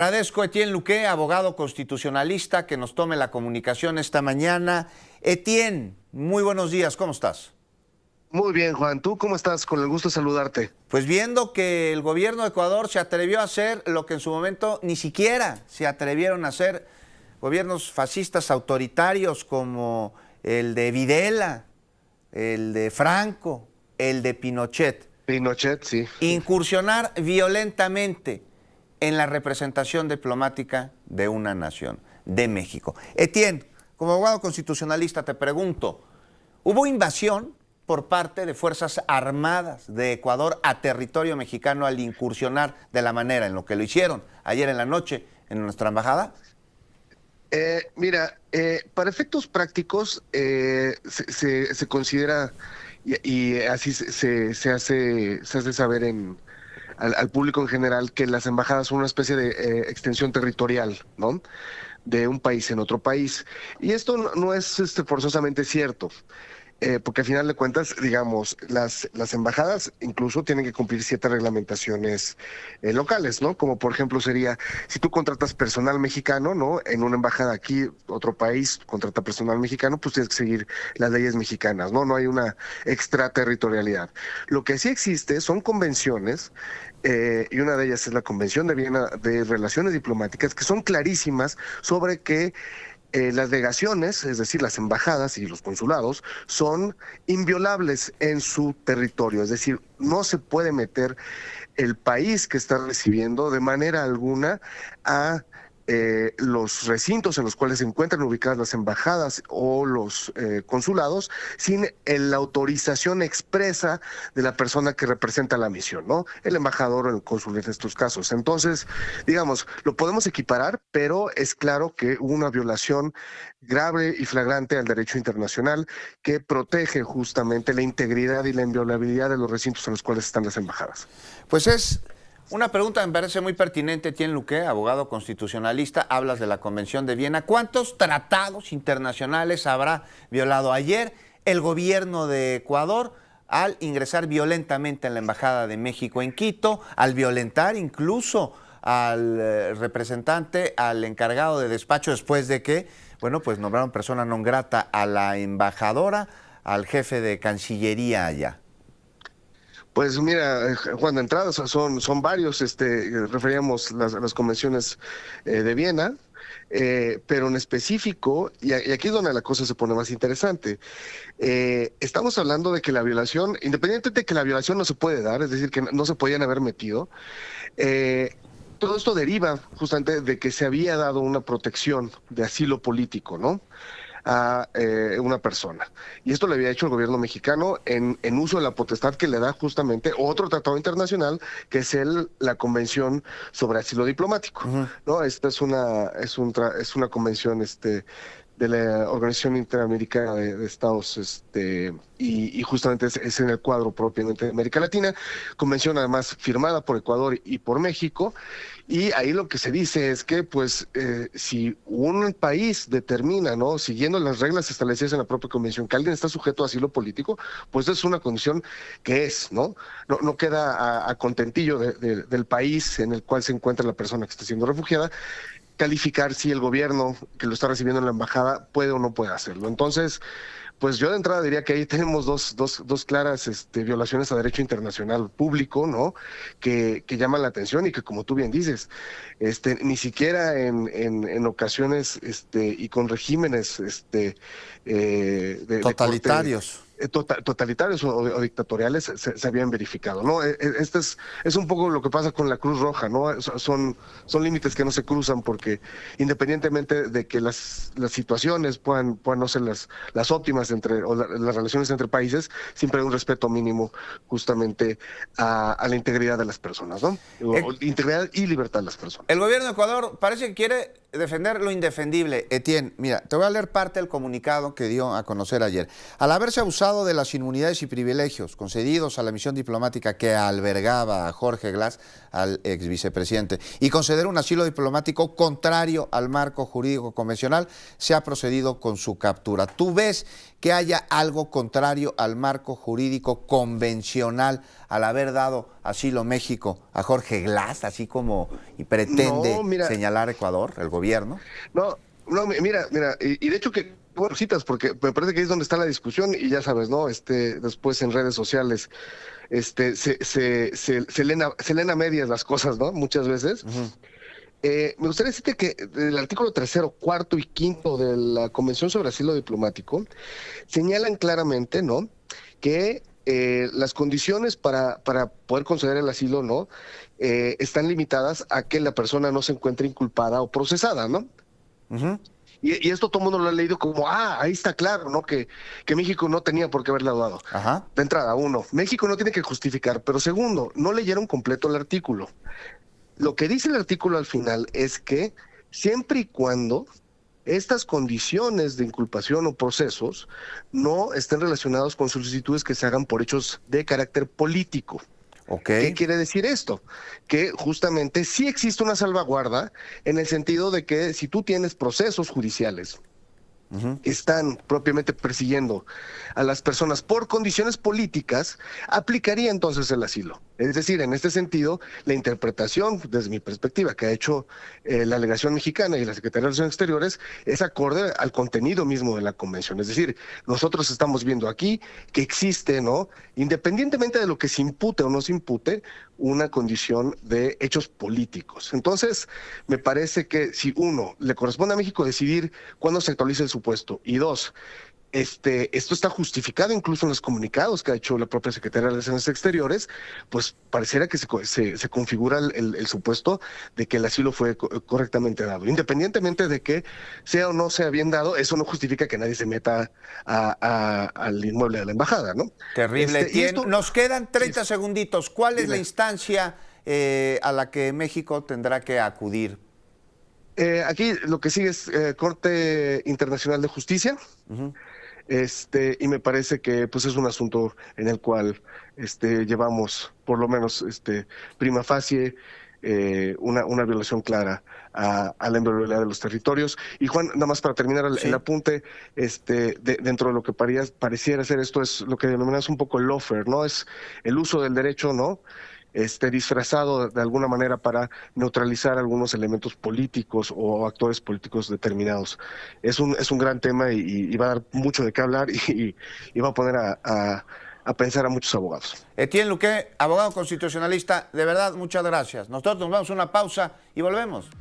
Agradezco a Etienne Luque, abogado constitucionalista, que nos tome la comunicación esta mañana. Etienne, muy buenos días, ¿cómo estás? Muy bien, Juan. ¿Tú cómo estás? Con el gusto de saludarte. Pues viendo que el gobierno de Ecuador se atrevió a hacer lo que en su momento ni siquiera se atrevieron a hacer gobiernos fascistas autoritarios como el de Videla, el de Franco, el de Pinochet. Pinochet, sí. Incursionar violentamente en la representación diplomática de una nación, de México. Etienne, como abogado constitucionalista te pregunto, ¿hubo invasión por parte de Fuerzas Armadas de Ecuador a territorio mexicano al incursionar de la manera en lo que lo hicieron ayer en la noche en nuestra embajada? Mira, para efectos prácticos se considera y así se hace saber al público en general que las embajadas son una especie de extensión territorial, ¿no? De un país en otro país. Y esto no es forzosamente cierto. Porque al final de cuentas, digamos, las embajadas incluso tienen que cumplir ciertas reglamentaciones locales, ¿no? Como por ejemplo sería, si tú contratas personal mexicano, ¿no? En una embajada aquí, otro país contrata personal mexicano, pues tienes que seguir las leyes mexicanas, ¿no? No hay una extraterritorialidad. Lo que sí existe son convenciones, y una de ellas es la Convención de Viena de Relaciones Diplomáticas, que son clarísimas sobre que las legaciones, es decir, las embajadas y los consulados, son inviolables en su territorio. Es decir, no se puede meter el país que está recibiendo de manera alguna a los recintos en los cuales se encuentran ubicadas las embajadas o los consulados sin la autorización expresa de la persona que representa la misión, ¿no? El embajador o el cónsul en estos casos. Entonces, digamos, lo podemos equiparar, pero es claro que hubo una violación grave y flagrante al derecho internacional que protege justamente la integridad y la inviolabilidad de los recintos en los cuales están las embajadas. Pues es una pregunta que me parece muy pertinente, Etienne Luque, abogado constitucionalista. Hablas de la Convención de Viena. ¿Cuántos tratados internacionales habrá violado ayer el gobierno de Ecuador al ingresar violentamente en la Embajada de México en Quito, al violentar incluso al representante, al encargado de despacho, después de que, bueno, pues nombraron persona non grata a la embajadora, al jefe de Cancillería allá? Pues mira, Juan, de entrada son varios, referíamos las convenciones de Viena, pero en específico, y aquí es donde la cosa se pone más interesante, estamos hablando de que la violación, independientemente de que la violación no se puede dar, es decir, que no se podían haber metido, todo esto deriva justamente de que se había dado una protección de asilo político, ¿no? A una persona. Y esto lo había hecho el gobierno mexicano en uso de la potestad que le da justamente otro tratado internacional, que es la Convención sobre Asilo Diplomático. ¿No? Esta es una convención de la Organización Interamericana de Estados, y justamente es en el cuadro propiamente de América Latina, convención además firmada por Ecuador y por México, y ahí lo que se dice es que, pues, si un país determina, ¿no?, siguiendo las reglas establecidas en la propia convención, que alguien está sujeto a asilo político, pues es una condición que es, ¿no? No queda a contentillo del país en el cual se encuentra la persona que está siendo refugiada, calificar si el gobierno que lo está recibiendo en la embajada puede o no puede hacerlo. Entonces, pues yo de entrada diría que ahí tenemos dos claras violaciones a derecho internacional público, ¿no? Que llaman la atención y que, como tú bien dices, ni siquiera en ocasiones y con regímenes Totalitarios. Totalitarios o dictatoriales se habían verificado, ¿no? Es un poco lo que pasa con la Cruz Roja, ¿no? Son límites que no se cruzan porque independientemente de que las situaciones puedan no ser las óptimas las relaciones entre países, siempre hay un respeto mínimo justamente a la integridad de las personas, ¿no? Integridad y libertad de las personas. El gobierno de Ecuador parece que quiere defender lo indefendible. Etienne, mira, te voy a leer parte del comunicado que dio a conocer ayer. Al haberse abusado de las inmunidades y privilegios concedidos a la misión diplomática que albergaba a Jorge Glass, al ex vicepresidente, y conceder un asilo diplomático contrario al marco jurídico convencional, se ha procedido con su captura. ¿Tú ves que haya algo contrario al marco jurídico convencional al haber dado asilo México a Jorge Glass, así como y pretende No, mira, señalar Ecuador, el gobierno? no, mira, y de hecho que, bueno, citas, porque me parece que ahí es donde está la discusión, y ya sabes, ¿no? Después en redes sociales, se leen a medias las cosas, ¿no? Muchas veces. Me gustaría decirte que el artículo 3º, 4º y 5º de la Convención sobre Asilo Diplomático señalan claramente, ¿no?, que las condiciones para poder conceder el asilo, ¿no?, están limitadas a que la persona no se encuentre inculpada o procesada, ¿no? Uh-huh. Y esto todo el mundo lo ha leído como, ahí está claro, ¿no?, que México no tenía por qué haberla dado. Ajá. De entrada, uno, México no tiene que justificar, pero segundo, no leyeron completo el artículo. Lo que dice el artículo al final es que siempre y cuando estas condiciones de inculpación o procesos no estén relacionados con solicitudes que se hagan por hechos de carácter político. Ok. ¿Qué quiere decir esto? Que justamente sí existe una salvaguarda en el sentido de que si tú tienes procesos judiciales que están propiamente persiguiendo a las personas por condiciones políticas, aplicaría entonces el asilo. Es decir, en este sentido, la interpretación, desde mi perspectiva, que ha hecho la Delegación Mexicana y la Secretaría de Relaciones Exteriores, es acorde al contenido mismo de la Convención. Es decir, nosotros estamos viendo aquí que existe, ¿no?, independientemente de lo que se impute o no se impute, una condición de hechos políticos. Entonces, me parece que si uno, le corresponde a México decidir cuándo se actualiza el supuesto, y dos, esto está justificado incluso en los comunicados que ha hecho la propia Secretaría de Relaciones Exteriores, pues pareciera que se configura el supuesto de que el asilo fue correctamente dado. Independientemente de que sea o no sea bien dado, eso no justifica que nadie se meta al inmueble de la embajada, ¿no? Terrible. Y esto, Nos quedan 30 segunditos. ¿Cuál es la dime. instancia a la que México tendrá que acudir? Aquí lo que sigue es Corte Internacional de Justicia. Y me parece que pues es un asunto en el cual llevamos por lo menos prima facie una violación clara a la inviolabilidad de los territorios. Y Juan, nada más para terminar el apunte, dentro de lo que pareciera ser esto, es lo que denominamos un poco el lawfare, ¿no? Es el uso del derecho, ¿no?, disfrazado de alguna manera para neutralizar algunos elementos políticos o actores políticos determinados. Es un gran tema y va a dar mucho de qué hablar y va a poner a pensar a muchos abogados. Etienne Louquet, abogado constitucionalista, de verdad, muchas gracias. Nosotros nos vamos a una pausa y volvemos.